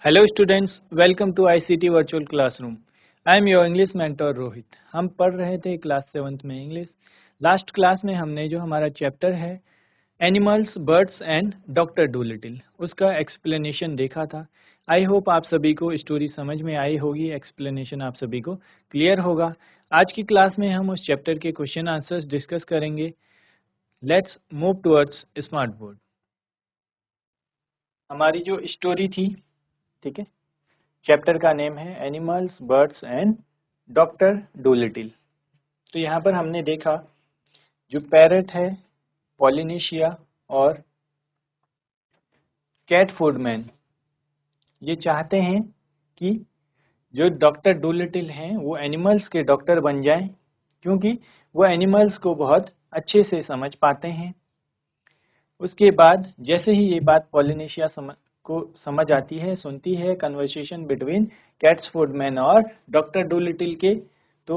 Hello students, welcome to ICT virtual classroom. I am your English mentor Rohit. हम पढ़ रहे थे क्लास 7th में इंग्लिश। लास्ट क्लास में हमने जो हमारा चैप्टर है animals, birds and doctor Doolittle, उसका एक्सप्लेनेशन देखा था। आई होप आप सभी को स्टोरी समझ में आई होगी, एक्सप्लेनेशन आप सभी को क्लियर होगा। आज की क्लास में हम उस चैप्टर के क्वेश्चन आंसर्स डिस्कस करेंगे। Let's move towards smart board. हमारी जो स्टोरी थी, ठीक है, चैप्टर का नेम है animals, birds and doctor Doolittle. तो यहाँ पर हमने देखा जो पैरट है, पॉलिनेशिया और कैट फूडमैन, ये चाहते हैं कि जो डॉक्टर डूलिटिल हैं वो एनिमल्स के डॉक्टर बन जाएं, क्योंकि वो एनिमल्स को बहुत अच्छे से समझ पाते हैं। उसके बाद जैसे ही ये बात पॉलिनेशिया को समझ आती है, सुनती है कन्वर्सेशन बिटवीन कैट्स फूडमैन और डॉक्टर डूलिटिल के, तो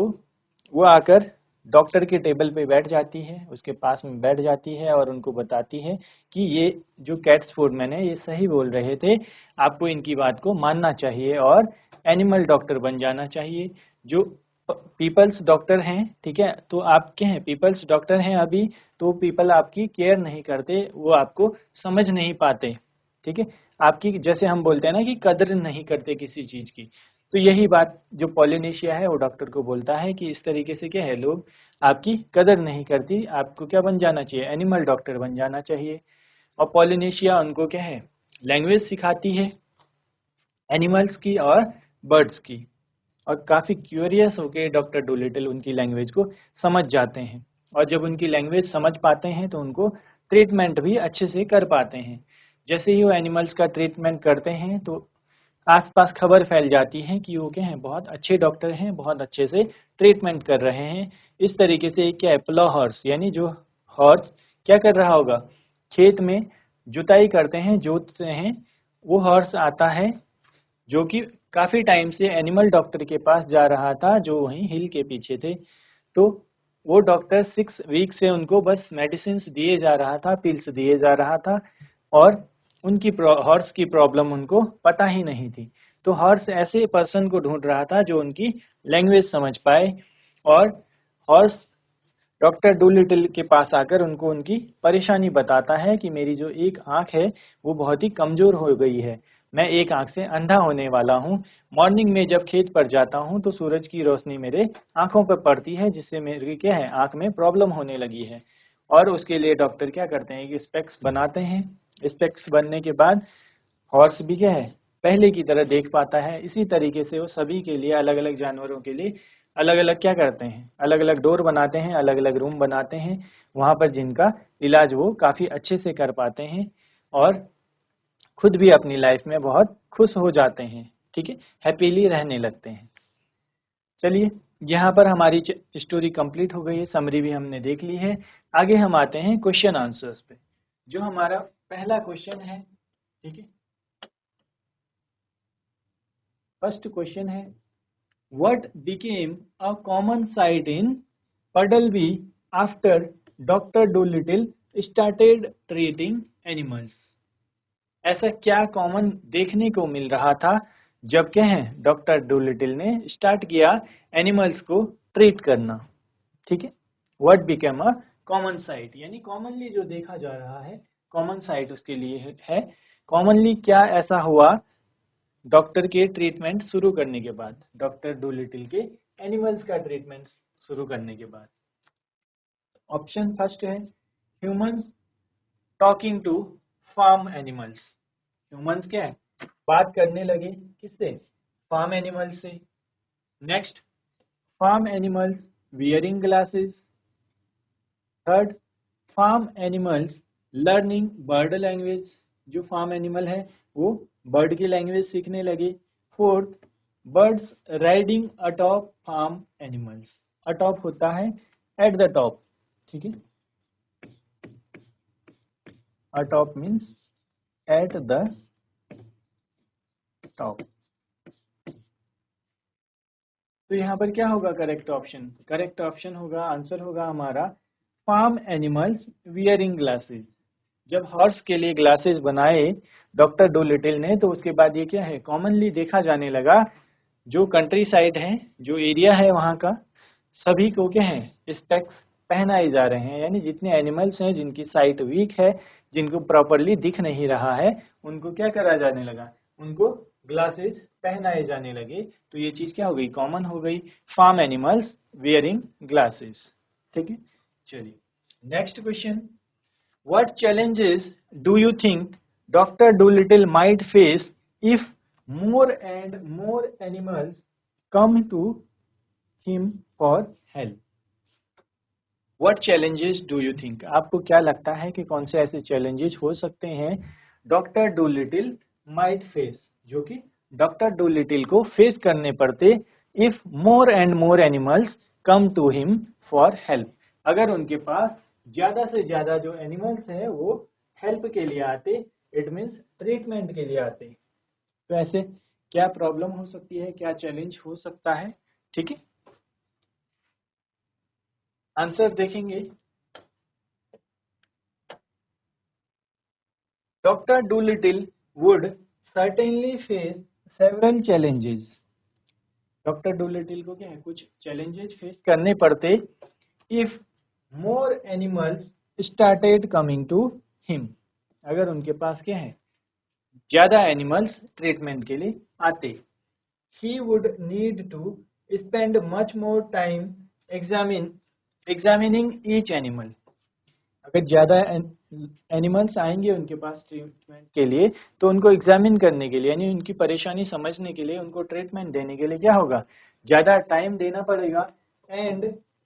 वो आकर डॉक्टर के टेबल पे बैठ जाती है, उसके पास में बैठ जाती है और उनको बताती है कि ये जो कैट्स फूडमैन है ये सही बोल रहे थे, आपको इनकी बात को मानना चाहिए और एनिमल डॉक्टर बन जाना चाहिए। जो पीपल्स डॉक्टर हैं, ठीक है, तो आप क्या हैं, पीपल्स डॉक्टर हैं अभी, तो पीपल आपकी केयर नहीं करते, वो आपको समझ नहीं पाते, ठीक है, आपकी जैसे हम बोलते हैं ना कि कदर नहीं करते किसी चीज की। तो यही बात जो पॉलिनेशिया है वो डॉक्टर को बोलता है कि इस तरीके से क्या है, लोग आपकी कदर नहीं करती, आपको क्या बन जाना चाहिए, एनिमल डॉक्टर बन जाना चाहिए। और पॉलिनेशिया उनको क्या है, लैंग्वेज सिखाती है एनिमल्स की और बर्ड्स की, और काफ़ी क्यूरियस होकर डॉक्टर डूलिटिल उनकी लैंग्वेज को समझ जाते हैं, और जब उनकी लैंग्वेज समझ पाते हैं तो उनको ट्रीटमेंट भी अच्छे से कर पाते हैं। जैसे ही वो एनिमल्स का ट्रीटमेंट करते हैं तो आसपास खबर फैल जाती है कि वो क्या हैं, बहुत अच्छे डॉक्टर हैं, बहुत अच्छे से ट्रीटमेंट कर रहे हैं। इस तरीके से क्या है, प्लो हॉर्स यानी जो हॉर्स क्या कर रहा होगा, खेत में जुताई करते हैं, जोतते हैं, वो हॉर्स आता है जो कि काफी टाइम से एनिमल डॉक्टर के पास जा रहा था, जो वहीं हिल के पीछे थे। तो वो डॉक्टर 6 वीक से उनको बस मेडिसिन दिए जा रहा था, पिल्स दिए जा रहा था, और उनकी हॉर्स की प्रॉब्लम उनको पता ही नहीं थी। तो हॉर्स ऐसे पर्सन को ढूंढ रहा था जो उनकी लैंग्वेज समझ पाए, और हॉर्स डॉक्टर डूलिटिल के पास आकर उनको उनकी परेशानी बताता है कि मेरी जो एक आंख है वो बहुत ही कमजोर हो गई है, मैं एक आंख से अंधा होने वाला हूँ। मॉर्निंग में जब खेत पर जाता हूँ तो सूरज की रोशनी मेरे आंखों पर पड़ती है, जिससे मेरी क्या है, आंख में प्रॉब्लम होने लगी है। और उसके लिए डॉक्टर क्या करते हैं कि स्पेक्स बनाते हैं। स्पेक्स बनने के बाद हॉर्स भी क्या है, पहले की तरह देख पाता है। इसी तरीके से वो सभी के लिए, अलग अलग जानवरों के लिए अलग अलग क्या करते हैं, अलग अलग डोर बनाते हैं, अलग अलग रूम बनाते हैं, वहां पर जिनका इलाज वो काफी अच्छे से कर पाते हैं, और खुद भी अपनी लाइफ में बहुत खुश हो जाते हैं, ठीक है, हैप्पीली रहने लगते हैं। चलिए, यहाँ पर हमारी स्टोरी कंप्लीट हो गई है, समरी भी हमने देख ली है। आगे हम आते हैं क्वेश्चन आंसर्स पे। जो हमारा पहला क्वेश्चन है, ठीक है, फर्स्ट क्वेश्चन है, What became a common sight in Puddleby after Dr. Dolittle started treating animals? ऐसा क्या कॉमन देखने को मिल रहा था जब क्या है, डॉक्टर डोलिटिल ने स्टार्ट किया एनिमल्स को ट्रीट करना, ठीक है। What became a common site यानी कॉमनली जो देखा जा रहा है, कॉमन साइट उसके लिए है कॉमनली क्या ऐसा हुआ डॉक्टर के ट्रीटमेंट शुरू करने के बाद, डॉक्टर डूलिटिल के एनिमल्स का ट्रीटमेंट शुरू करने के बाद। ऑप्शन फर्स्ट है, humans talking to farm animals. Humans क्या है, बात करने लगे, किससे, फार्म एनिमल से। Next, farm animals wearing glasses. Third, farm animals learning bird language. जो फार्म एनिमल है वो बर्ड की लैंग्वेज सीखने लगे। Fourth, birds riding atop farm animals. Atop होता है एट द टॉप, ठीक है, atop means eight the top. तो यहाँ पर क्या होगा करेक्ट ऑप्शन, करेक्ट ऑप्शन होगा, आंसर होगा हमारा फार्म एनिमल्स वियरिंग ग्लासेस। जब हॉर्स के लिए ग्लासेस बनाए डॉक्टर डोलिटिल ने, तो उसके बाद ये क्या है, कॉमनली देखा जाने लगा, जो कंट्री साइड है, जो एरिया है वहाँ का, सभी को क्या है स्पेक्स पहनाए जा रहे हैं। यानी जितने एनिमल्स हैं जिनकी साइट वीक है, जिनको प्रॉपरली दिख नहीं रहा है, उनको क्या करा जाने लगा, उनको ग्लासेस पहनाए जाने लगे। तो ये चीज क्या हो गई, कॉमन हो गई, फार्म एनिमल्स वियरिंग ग्लासेस। ठीक है, चलिए next question, what challenges do you think doctor Doolittle might face if more and more animals come to him for help? What challenges do you think? आपको क्या लगता है कि कौन से ऐसे challenges हो सकते हैं डॉक्टर डूलिटिल might face, जो कि डॉक्टर डूलिटिल को फेस करने पड़ते if more and more animals come to him for help, अगर उनके पास ज्यादा से ज्यादा जो एनिमल्स हैं वो हेल्प के लिए आते, इट मीन्स ट्रीटमेंट के लिए आते। तो ऐसे क्या प्रॉब्लम हो सकती है, क्या चैलेंज हो सकता है? ठीक है, आंसर देखेंगे। Doctor Dolittle would certainly face several challenges. Doctor Dolittle को क्या है, कुछ चैलेंजेस फेस करने पड़ते if more animals started coming to him, अगर उनके पास क्या है, ज्यादा एनिमल्स ट्रीटमेंट के लिए आते। He would need to spend much more time examining each animal. अगर ज्यादा एनिमल्स आएंगे उनके पास ट्रीटमेंट के लिए, तो उनको एग्जामिन करने के लिए, यानी उनकी परेशानी समझने के लिए, उनको ट्रीटमेंट देने के लिए क्या होगा, ज्यादा टाइम देना पड़ेगा। And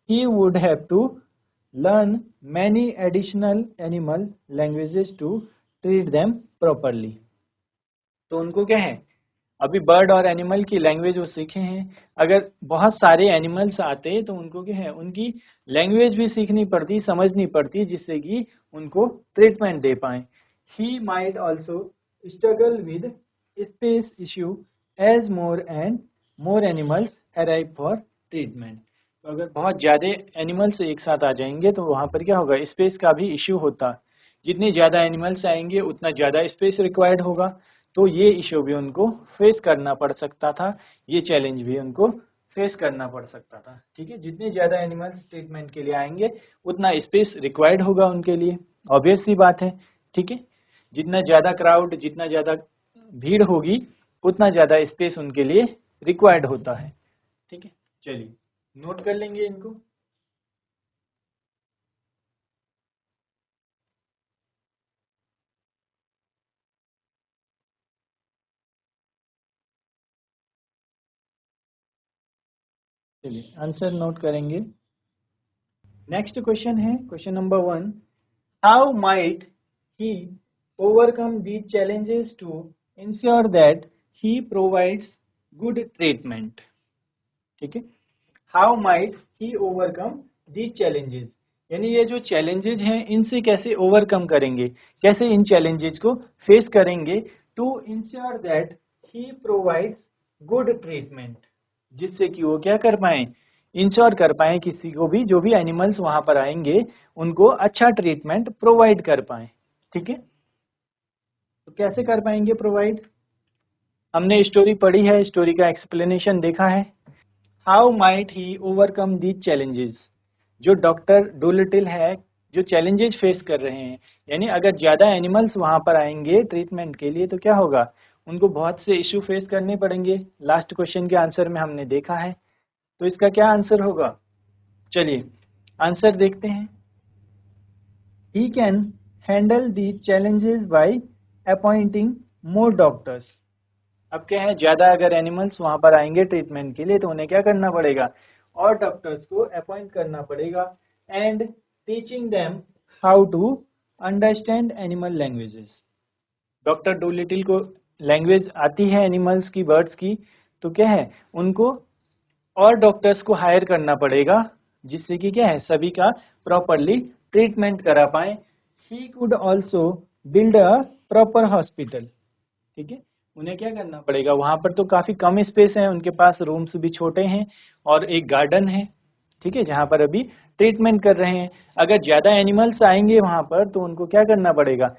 he would have to learn many additional animal languages to treat them properly. तो उनको क्या है, अभी बर्ड और एनिमल की लैंग्वेज वो सीखे हैं, अगर बहुत सारे एनिमल्स आते तो उनको क्या है, उनकी लैंग्वेज भी सीखनी पड़ती, समझनी पड़ती, जिससे कि उनको ट्रीटमेंट दे पाए। He might also struggle with space issue as more and more animals arrive for treatment. तो अगर बहुत ज़्यादा एनिमल्स एक साथ आ जाएंगे तो वहाँ पर क्या होगा, स्पेस का भी इश्यू होता, जितने ज़्यादा एनिमल्स आएंगे उतना ज़्यादा स्पेस रिक्वायर्ड होगा। तो ये इशू भी उनको फेस करना पड़ सकता था, ये चैलेंज भी उनको फेस करना पड़ सकता था। ठीक है, जितने ज़्यादा एनिमल्स ट्रीटमेंट के लिए आएंगे उतना स्पेस रिक्वायर्ड होगा उनके लिए, ऑब्वियस सी बात है। ठीक है, जितना ज़्यादा क्राउड, जितना ज़्यादा भीड़ होगी, उतना ज़्यादा स्पेस उनके लिए रिक्वायर्ड होता है। ठीक है, चलिए नोट कर लेंगे इनको। चलिए आंसर नोट करेंगे। नेक्स्ट क्वेश्चन है question number 1, how might he overcome these challenges to ensure that he provides good treatment? ठीक है, how might he overcome these challenges, यानी ये जो चैलेंजेज हैं इनसे कैसे ओवरकम करेंगे, कैसे इन चैलेंजेज को फेस करेंगे, to ensure that he provides good treatment, जिससे कि वो क्या कर पाए, इंश्योर कर पाए किसी को भी, जो भी एनिमल्स वहां पर आएंगे उनको अच्छा ट्रीटमेंट प्रोवाइड कर पाए। ठीक है, तो कैसे कर पाएंगे प्रोवाइड, हमने स्टोरी पढ़ी है, स्टोरी का एक्सप्लेनेशन देखा है। How might he overcome the challenges, जो डॉक्टर डोलिटिल है जो चैलेंजेस फेस कर रहे हैं, यानी अगर ज़्यादा एनिमल्स वहाँ पर आएंगे ट्रीटमेंट के लिए तो क्या होगा, उनको बहुत से इशू फेस करने पड़ेंगे। लास्ट क्वेश्चन के आंसर में हमने देखा है, तो इसका क्या आंसर होगा, चलिए आंसर देखते हैं। He can handle the challenges by appointing more doctors. अब क्या है, ज़्यादा अगर एनिमल्स वहाँ पर आएंगे ट्रीटमेंट के लिए तो उन्हें क्या करना पड़ेगा, और डॉक्टर्स को अपॉइंट करना पड़ेगा। And teaching them how to understand animal languages, doctor Dolittle को लैंग्वेज आती है एनिमल्स की, बर्ड्स की, तो क्या है, उनको और डॉक्टर्स को हायर करना पड़ेगा, जिससे कि क्या है, सभी का प्रॉपरली ट्रीटमेंट करा पाए। He could also build a proper hospital. ठीक है, उन्हें क्या करना पड़ेगा, वहाँ पर तो काफ़ी कम स्पेस है, उनके पास रूम्स भी छोटे हैं और एक गार्डन है। ठीक है, जहाँ पर अभी ट्रीटमेंट कर रहे हैं। अगर ज़्यादा एनिमल्स आएंगे वहाँ पर तो उनको क्या करना पड़ेगा,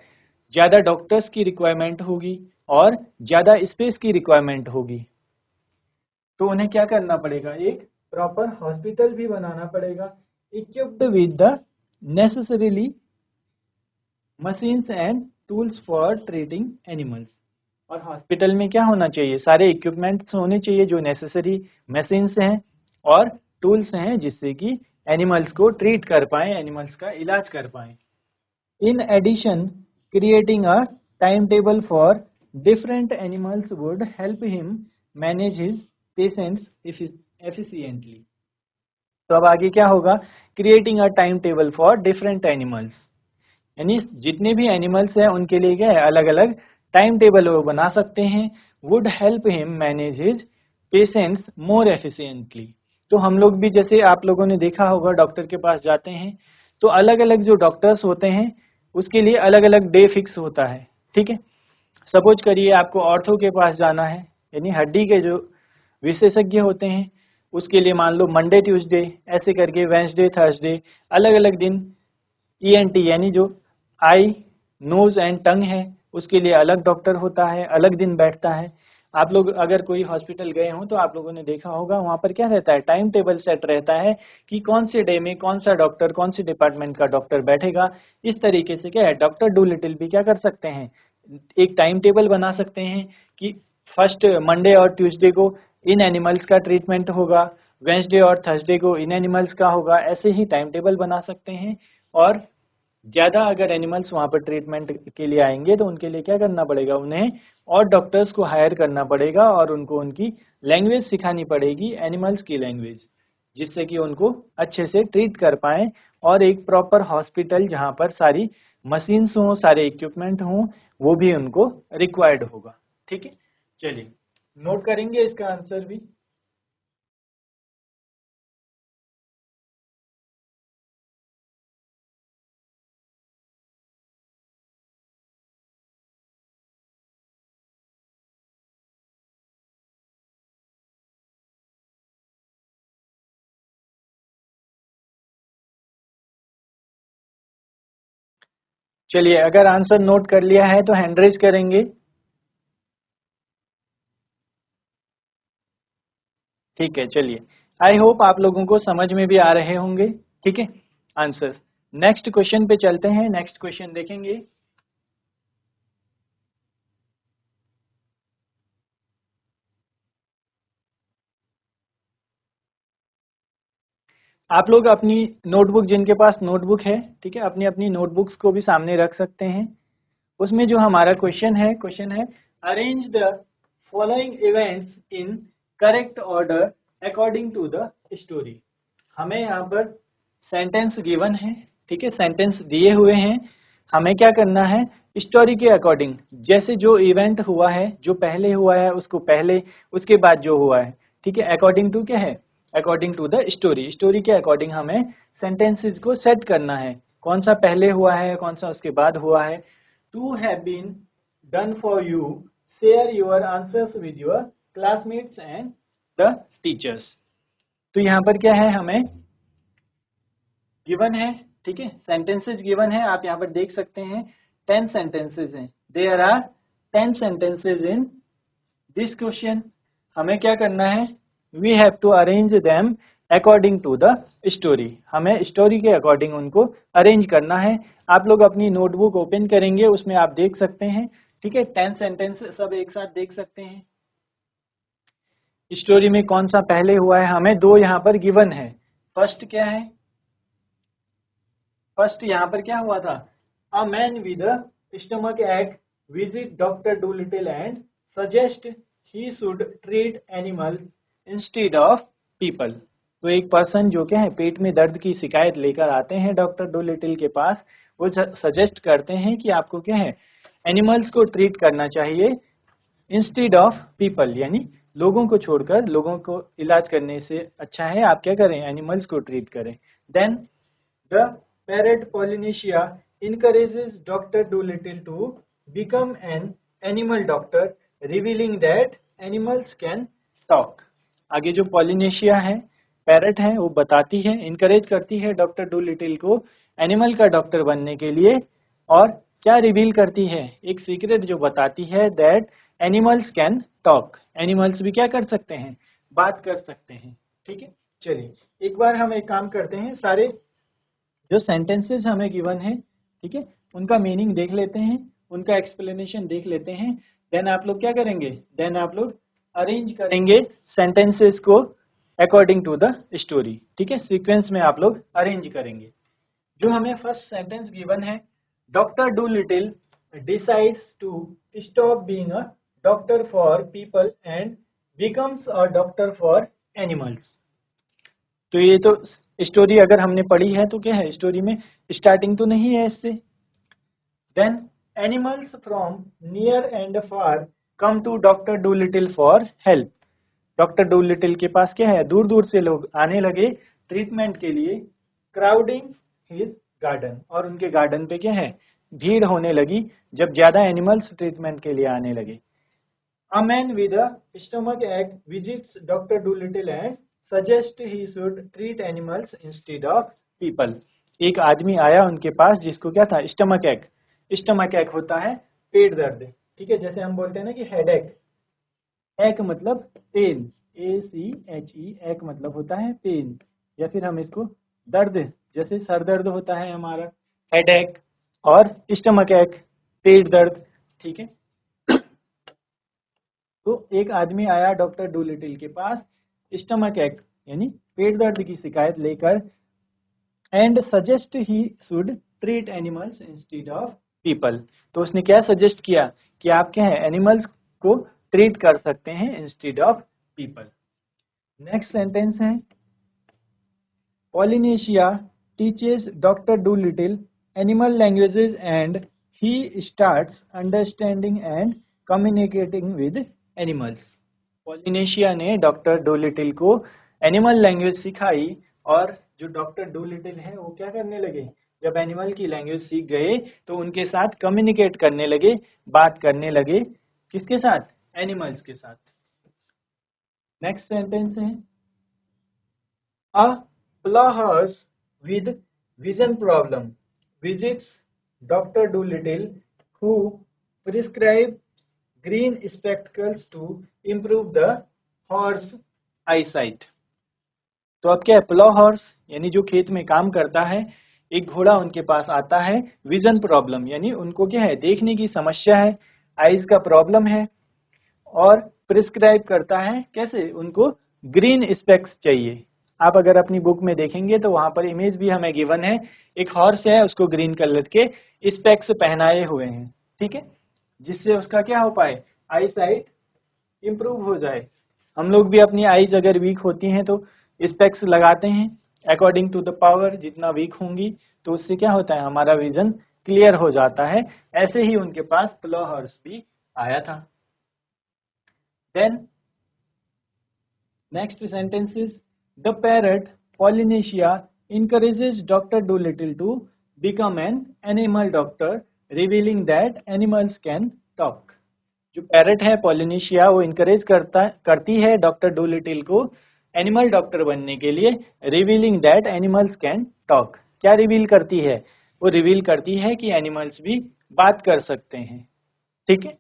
ज़्यादा डॉक्टर्स की रिक्वायरमेंट होगी और ज़्यादा स्पेस की रिक्वायरमेंट होगी। तो उन्हें क्या करना पड़ेगा, एक प्रॉपर हॉस्पिटल भी बनाना पड़ेगा, equipped with the necessarily machines and tools for treating animals. और हॉस्पिटल में क्या होना चाहिए, सारे इक्विपमेंट्स होने चाहिए जो नेसेसरी मशीन्स हैं और टूल्स हैं जिससे कि एनिमल्स को ट्रीट कर पाएँ, एनिमल्स का इलाज कर पाएँ। In addition, creating a timetable for different animals would help him manage his patients efficiently. तो अब आगे क्या होगा, creating a time table for different animals, यानी जितने भी एनिमल्स हैं उनके लिए क्या है, अलग अलग टाइम टेबल वो बना सकते हैं। Would help him manage his patients more efficiently. तो हम लोग भी, जैसे आप लोगों ने देखा होगा, डॉक्टर के पास जाते हैं तो अलग अलग जो डॉक्टर्स होते हैं उसके लिए अलग अलग डे फिक्स होता है, ठीक है। सपोज करिए आपको ऑर्थो के पास जाना है, यानी हड्डी के जो विशेषज्ञ होते हैं उसके लिए मान लो मंडे ट्यूसडे ऐसे करके, वेंसडे थर्सडे, अलग अलग दिन। ईएनटी यानी जो आई नोज एंड टंग है उसके लिए अलग डॉक्टर होता है, अलग दिन बैठता है। आप लोग अगर कोई हॉस्पिटल गए हों तो आप लोगों ने देखा होगा वहाँ पर क्या रहता है, टाइम टेबल सेट रहता है कि कौन से डे में कौन सा डॉक्टर, कौन से डिपार्टमेंट का डॉक्टर बैठेगा। इस तरीके से क्या है, डॉक्टर डूलिटिल भी क्या कर सकते हैं, एक टाइम टेबल बना सकते हैं कि फर्स्ट मंडे और ट्यूसडे को इन एनिमल्स का ट्रीटमेंट होगा, वेंसडे और थर्सडे को इन एनिमल्स का होगा। ऐसे ही टाइम टेबल बना सकते हैं। और ज़्यादा अगर एनिमल्स वहाँ पर ट्रीटमेंट के लिए आएंगे तो उनके लिए क्या करना पड़ेगा, उन्हें और डॉक्टर्स को हायर करना पड़ेगा और उनको उनकी लैंग्वेज सिखानी पड़ेगी, एनिमल्स की लैंग्वेज, जिससे कि उनको अच्छे से ट्रीट कर पाएँ। और एक प्रॉपर हॉस्पिटल जहाँ पर सारी मशीन्स हों, सारे इक्विपमेंट हों, वो भी उनको रिक्वायर्ड होगा, ठीक है। चलिए नोट करेंगे इसका आंसर भी। चलिए अगर आंसर नोट कर लिया है तो हैंड रेज करेंगे। ठीक है, चलिए आई होप आप लोगों को समझ में भी आ रहे होंगे, ठीक है आंसर्स। नेक्स्ट क्वेश्चन पे चलते हैं, नेक्स्ट क्वेश्चन देखेंगे। आप लोग अपनी नोटबुक, जिनके पास नोटबुक है, ठीक है, अपनी अपनी नोटबुक्स को भी सामने रख सकते हैं। उसमें जो हमारा क्वेश्चन है arrange the following events in correct order according to the story. हमें यहाँ पर सेंटेंस गिवन है, ठीक है, सेंटेंस दिए हुए हैं। हमें क्या करना है, स्टोरी के अकॉर्डिंग, जैसे जो इवेंट हुआ है, जो पहले हुआ है उसको पहले, उसके बाद जो हुआ है, ठीक है, अकॉर्डिंग टू क्या है, according to the story. Story के अकॉर्डिंग हमें सेंटेंसेस को सेट करना है, कौन सा पहले हुआ है, कौन सा उसके बाद हुआ है। To have been done for you, share your answers with your classmates and the teachers. तो यहाँ पर क्या है, हमें गिवन है, ठीक है, सेंटेंसेस गिवन है। आप यहाँ पर देख सकते हैं 10 सेंटेंसेस हैं, there are 10 sentences in this question. हमें क्या करना है, we have to arrange them according to the story. हमें स्टोरी के अकॉर्डिंग उनको अरेंज करना है। आप लोग अपनी नोटबुक ओपन करेंगे, उसमें आप देख सकते हैं, ठीक है, 10 सेंटेंसेस सब एक साथ देख सकते हैं। स्टोरी में कौन सा पहले हुआ है, हमें दो यहाँ पर गिवन है। फर्स्ट क्या है, फर्स्ट यहाँ पर क्या हुआ था, a man with a stomach act visit doctor Doolittle and suggest he should treat animal instead of people. तो एक पर्सन जो क्या है, पेट में दर्द की शिकायत लेकर आते हैं डॉक्टर डूलिटिल के पास। वो सजेस्ट करते हैं कि आपको क्या है, एनिमल्स को ट्रीट करना चाहिए इंस्टेड ऑफ पीपल, यानी लोगों को छोड़कर, लोगों को इलाज करने से अच्छा है आप क्या करें, एनिमल्स को ट्रीट करें। Then the parrot Polynesia encourages Dr. Dolittle to become an animal doctor, revealing that animals can talk. आगे जो पॉलिनेशिया है, पैरट है वो बताती है, इनकरेज करती है डॉक्टर डूलिटिल को एनिमल का डॉक्टर बनने के लिए, और क्या रिवील करती है, एक सीक्रेट जो बताती है that animals can talk, animals भी क्या कर सकते हैं, बात कर सकते हैं। ठीक है, चलिए एक बार हम एक काम करते हैं, सारे जो सेंटेंसेस हमें गिवन है, ठीक है, उनका मीनिंग देख लेते हैं, उनका एक्सप्लेनेशन देख लेते हैं, देन आप लोग क्या करेंगे, देन आप लोग अरेंज करेंगे सेंटेंसेस को अकॉर्डिंग टू द स्टोरी। ठीक है, सीक्वेंस में आप लोग अरेंज करेंगे। जो हमें फर्स्ट सेंटेंस गिवन है, doctor Dolittle decides to stop being a doctor for people and becomes a doctor for animals. तो ये तो स्टोरी अगर हमने पढ़ी है तो क्या है, स्टोरी में स्टार्टिंग तो नहीं है इससे। Then animals from near and far come to doctor Dolittle for help. Doctor Dolittle के पास क्या है, दूर दूर से लोग आने लगे ट्रीटमेंट के लिए, क्राउडिंग हिज गार्डन, और उनके गार्डन पे क्या है, भीड़ होने लगी जब ज्यादा एनिमल्स ट्रीटमेंट के लिए आने लगे। A man with a stomach ache visits Dr. Dolittle and suggests he should treat animals instead of people. एक आदमी आया उनके पास जिसको क्या था, स्टमक एक। स्टमक एक होता है पेट दर्द, ठीक है, जैसे हम बोलते हैं ना कि हेडेक, एक मतलब पेन, ACHE, एक मतलब होता है पेन, या फिर हम इसको दर्द, जैसे सर दर्द होता है हमारा हेडेक, और स्टमक एक पेट दर्द। ठीक है, तो एक आदमी आया डॉक्टर डूलिटिल के पास स्टमक एक यानी पेट दर्द की शिकायत लेकर, and suggest he should treat animals instead of people. तो उसने क्या सजेस्ट किया कि आप क्या है, एनिमल्स को ट्रीट कर सकते हैं instead of people. Next sentence है, Polynesia teaches doctor Dolittle animal languages and he starts understanding and communicating with animals. Polynesia ने डॉक्टर डोलिटिल को एनिमल लैंग्वेज सिखाई, और जो डॉक्टर डोलिटिल है वो क्या करने लगे, जब एनिमल की लैंग्वेज सीख गए तो उनके साथ कम्युनिकेट करने लगे, बात करने लगे, किसके साथ, एनिमल्स के साथ। नेक्स्ट सेंटेंस है, a ploughers with vision problem visits doctor Dolittle who prescribe green spectacles to improve the horse eyesight। तो अब क्या है, प्लो हॉर्स यानी जो खेत में काम करता है, एक घोड़ा उनके पास आता है, विजन प्रॉब्लम यानी उनको क्या है, देखने की समस्या है, आईज का प्रॉब्लम है, और प्रिस्क्राइब करता है कैसे, उनको ग्रीन स्पेक्स चाहिए। आप अगर अपनी बुक में देखेंगे तो वहां पर इमेज भी हमें गिवन है, एक हॉर्स है, उसको ग्रीन कलर के स्पेक्स पहनाए हुए हैं, ठीक है, जिससे उसका क्या हो पाए, आई साइट इम्प्रूव हो जाए। हम लोग भी अपनी आईज अगर वीक होती हैं तो स्पेक्स लगाते हैं अकॉर्डिंग टू द पावर, जितना वीक होंगी तो उससे क्या होता है, हमारा विजन क्लियर हो जाता है। ऐसे ही उनके पास प्लो हॉर्स भी आया था। Then next sentence is, the parrot Polynesia encourages Dr. Dolittle to become an animal doctor, revealing that animals can talk। जो पैरट है पॉलिनेशिया, वो इनकरेज करती है डॉक्टर डोलिटिल को एनिमल डॉक्टर बनने के लिए, revealing that animals can talk. क्या रिवील करती है, वो रिवील करती है कि एनिमल्स भी बात कर सकते हैं। ठीक है,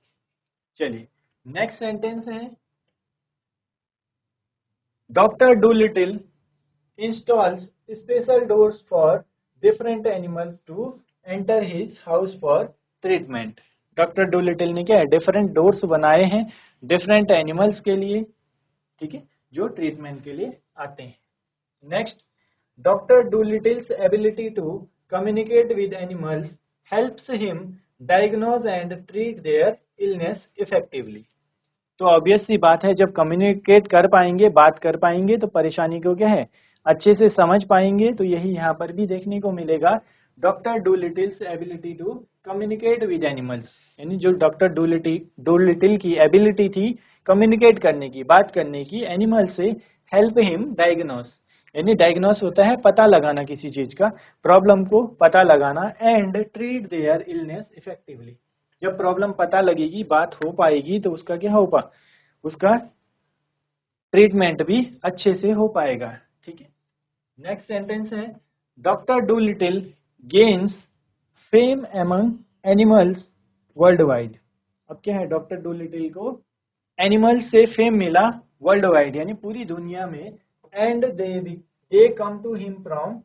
चलिए नेक्स्ट सेंटेंस है, doctor डोलिटिल installs special doors for different animals to enter his house for treatment। Doctor Dolittle ने क्या है, डिफरेंट डोर्स बनाए हैं डिफरेंट एनिमल्स के लिए, ठीक है, जो ट्रीटमेंट के लिए आते हैं। Next, doctor Dolittle's ability to communicate with animals helps him diagnose and treat their illness effectively. तो ऑब्वियस सी बात है, जब कम्युनिकेट कर पाएंगे, बात कर पाएंगे, तो परेशानी को क्या है, अच्छे से समझ पाएंगे। तो यही यहाँ पर भी देखने को मिलेगा, doctor Dolittle's ability to communicate with animals, यानी जो डॉक्टर डोलिटिल की एबिलिटी थी कम्युनिकेट करने की, बात करने की एनिमल से, हेल्प हिम डायग्नोस, यानी डायग्नोस होता है पता लगाना किसी चीज का, प्रॉब्लम को पता लगाना, and treat their illness effectively. जब प्रॉब्लम पता लगेगी, बात हो पाएगी, तो उसका क्या होगा, उसका ट्रीटमेंट भी अच्छे से हो पाएगा। ठीक है। नेक्स्ट सेंटेंस है doctor Dolittle gains fame among animals world wide. अब क्या है, डॉक्टर डूलिटिल को एनिमल्स से फेम मिला वर्ल्ड वाइड यानी पूरी दुनिया में। And they come to him from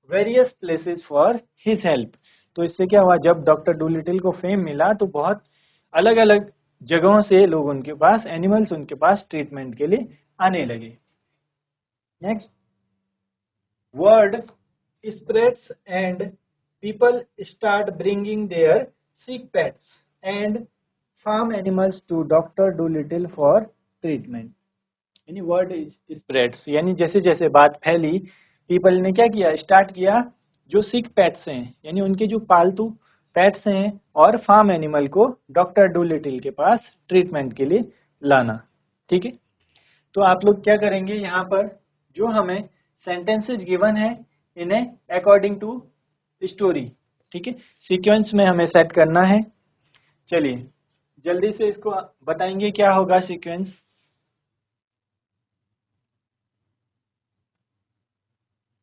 various places for his help. तो इससे क्या हुआ, जब डॉक्टर डूलिटिल को फेम मिला तो बहुत अलग अलग जगहों से लोग उनके पास, एनिमल्स उनके पास ट्रीटमेंट के लिए आने लगे। Next, word spreads and people start bringing their sick pets and farm animals to Dr. Dolittle for treatment। यानी वर्ड स्प्रेड्स यानी जैसे जैसे बात फैली, पीपल ने क्या किया, स्टार्ट किया जो सिक पेट्स हैं यानी उनके जो पालतू पेट्स हैं और फार्म एनिमल को डॉक्टर डूलिटिल के पास ट्रीटमेंट के लिए लाना। ठीक है, तो आप लोग क्या करेंगे, यहाँ पर जो हमें सेंटेंसेज गिवन है इन्हें अकॉर्डिंग टू स्टोरी, ठीक है, सीक्वेंस में हमें सेट करना है। चलिए जल्दी से इसको बताएंगे क्या होगा सीक्वेंस।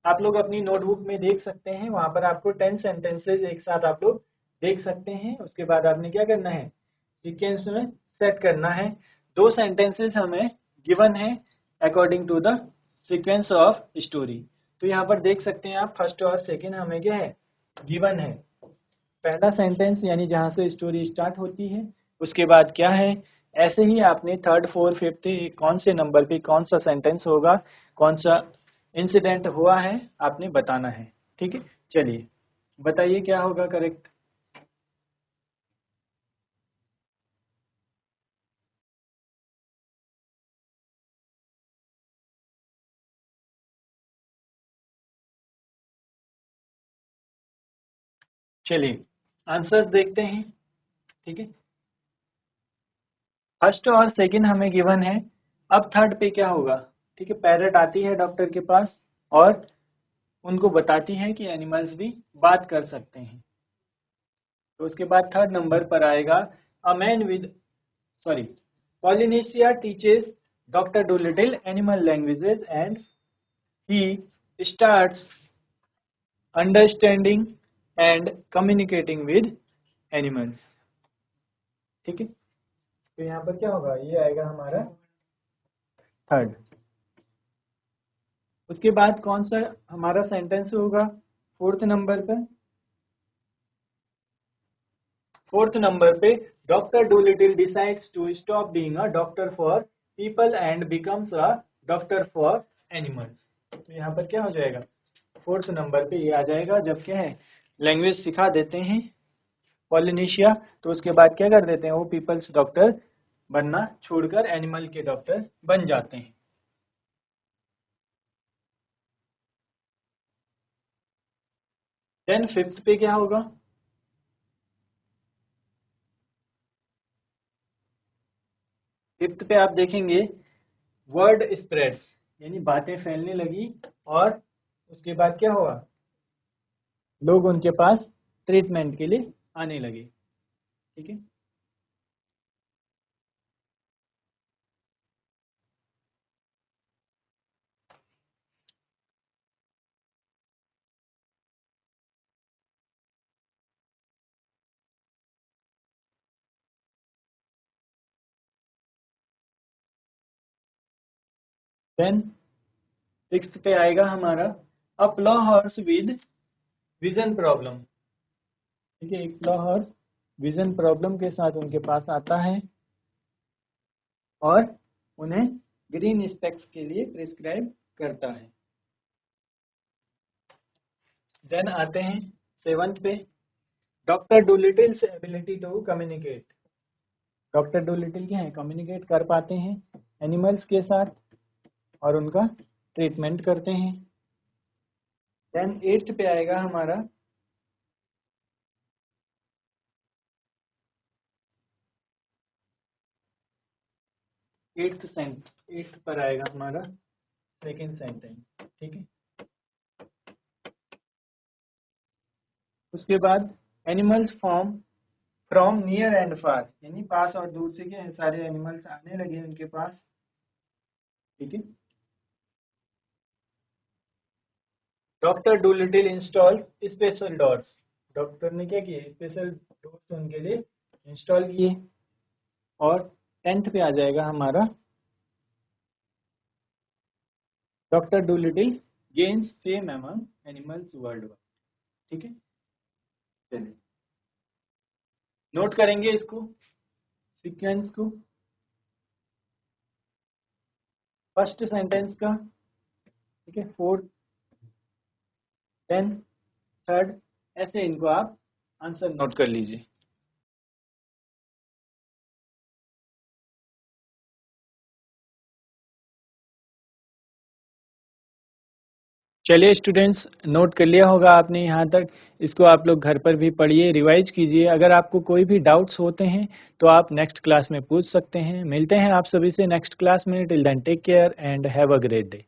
आप लोग अपनी नोटबुक में देख सकते हैं, वहां पर आपको 10 सेंटेंसेज एक साथ आप लोग देख सकते हैं। उसके बाद आपने क्या करना है, सीक्वेंस में सेट करना है। 2 सेंटेंसेज हमें गिवन है according to the sequence of story. तो यहाँ पर देख सकते हैं आप, फर्स्ट और सेकंड हमें क्या है, गिवन है। पहला सेंटेंस यानी जहाँ से स्टोरी स्टार्ट होती है, उसके बाद क्या है, ऐसे ही आपने थर्ड फोर्थ फिफ्थ कौन से नंबर पे कौन सा सेंटेंस होगा, कौन सा इंसिडेंट हुआ है, आपने बताना है। ठीक है, चलिए बताइए क्या होगा करेक्ट। चलिए आंसर्स देखते हैं। ठीक है, फर्स्ट और सेकंड हमें गिवन है। अब थर्ड पे क्या होगा, ठीक है, पैरट आती है डॉक्टर के पास और उनको बताती है कि एनिमल्स भी बात कर सकते हैं। तो उसके बाद थर्ड नंबर पर आएगा a man with sorry Polynesia teaches doctor Dolittle animal languages and he starts understanding and communicating with animals. ठीक है, तो यहाँ पर क्या होगा, ये आएगा हमारा थर्ड। उसके बाद कौन सा हमारा सेंटेंस होगा फोर्थ नंबर पर। फोर्थ नंबर पे doctor Dolittle decides to stop being a doctor for people and becomes a doctor for animals. तो यहाँ पर क्या हो जाएगा, फोर्थ नंबर पे ये आ जाएगा जब क्या है, लैंग्वेज सिखा देते हैं पॉलिनेशिया, तो उसके बाद क्या कर देते हैं, वो पीपल्स डॉक्टर बनना छोड़कर एनिमल के डॉक्टर बन जाते हैं। देन फिफ्थ पे क्या होगा, फिफ्थ पे आप देखेंगे वर्ड स्प्रेड्स यानी बातें फैलने लगी और उसके बाद क्या हुआ, लोग उनके पास ट्रीटमेंट के लिए आने लगे। ठीक है, देन सिक्स्थ पे आएगा हमारा अ प्लो हॉर्स विद विजन प्रॉब्लम। ठीक है, एक प्लो हॉर्स विजन प्रॉब्लम के साथ उनके पास आता है और उन्हें ग्रीन स्पेक्स के लिए प्रिस्क्राइब करता है। देन आते हैं सेवंथ पे doctor Dolittle's ability to communicate. Doctor Dolittle क्या है, कम्युनिकेट कर पाते हैं एनिमल्स के साथ और उनका ट्रीटमेंट करते हैं। देन एट्थ पे आएगा हमारा एट्थ पर आएगा हमारा सेकेंड सेंटेंस। ठीक है, उसके बाद animals form from near and far यानी पास और दूर से क्या है, सारे एनिमल्स आने लगे उनके पास। ठीक है, doctor Doolittle install special doors. Doctor ने क्या किए, स्पेशल डोर्स उनके लिए इंस्टॉल किए। और 10th पे आ जाएगा हमारा doctor Dolittle gains fame among animals world wide. ठीक है, चलिए नोट करेंगे इसको, सीक्वेंस को, फर्स्ट सेंटेंस का, ठीक है, 4th, 10th, 3rd, ऐसे इनको आप आंसर नोट कर लीजिए। चलिए स्टूडेंट्स, नोट कर लिया होगा आपने यहाँ तक। इसको आप लोग घर पर भी पढ़िए, रिवाइज कीजिए। अगर आपको कोई भी डाउट्स होते हैं तो आप नेक्स्ट क्लास में पूछ सकते हैं। मिलते हैं आप सभी से नेक्स्ट क्लास में। Till then take care and have a great day.